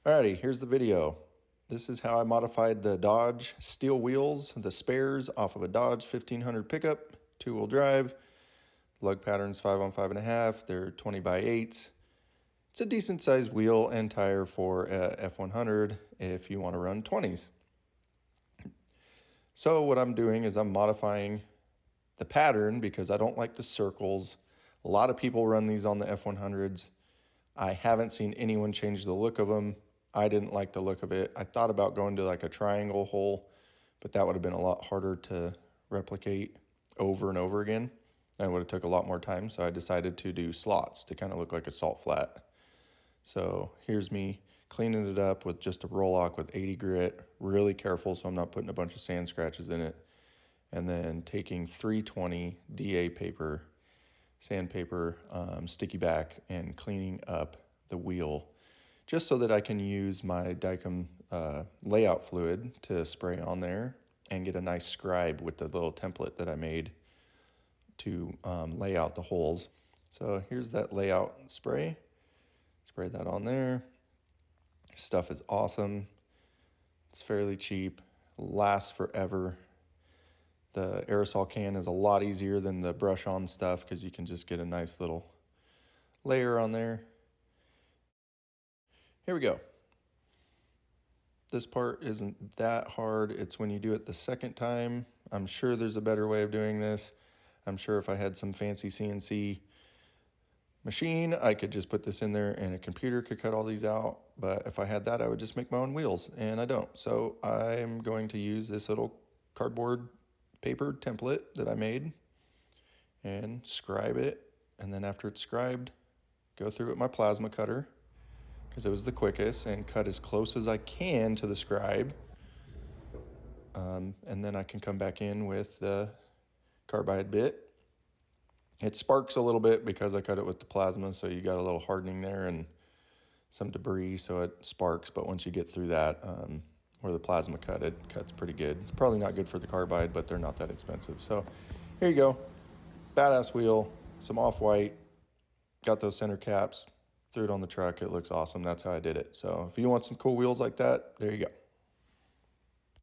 Alrighty, here's the video. This is how I modified the Dodge steel wheels, the spares off of a Dodge 1500 pickup, two-wheel drive. Lug pattern's 5 on 5.5. They're 20 by 8s. It's a decent sized wheel and tire for a F100 if you want to run 20s. So what I'm doing is I'm modifying the pattern because I don't like the circles. A lot of people run these on the F100s. I haven't seen anyone change the look of them. I didn't like the look of it. I thought about going to like a triangle hole, but that would have been a lot harder to replicate over and over again. And it would have took a lot more time. So I decided to do slots to kind of look like a salt flat. So here's me cleaning it up with just a Roloc with 80 grit, really careful so I'm not putting a bunch of sand scratches in it. And then taking 320 DA paper, sandpaper, sticky back, and cleaning up the wheel just so that I can use my Dykem layout fluid to spray on there and get a nice scribe with the little template that I made to lay out the holes. So here's that layout spray. Spray that on there. Stuff is awesome. It's fairly cheap, lasts forever. The aerosol can is a lot easier than the brush on stuff because you can just get a nice little layer on there. Here we go. This part isn't that hard. It's when you do it the second time. I'm sure there's a better way of doing this. I'm sure if I had some fancy CNC machine, I could just put this in there and a computer could cut all these out. But if I had that, I would just make my own wheels, and I don't. So I'm going to use this little cardboard paper template that I made and scribe it. And then after it's scribed, go through with my plasma cutter because it was the quickest, and cut as close as I can to the scribe. And then I can come back in with the carbide bit. It sparks a little bit because I cut it with the plasma, so you got a little hardening there and some debris, so it sparks. But once you get through that, where the plasma cut, it cuts pretty good. Probably not good for the carbide, but they're not that expensive. So here you go. Badass wheel, some off-white, got those center caps, threw it on the truck. It looks awesome. That's how I did it. So if you want some cool wheels like that, there you go.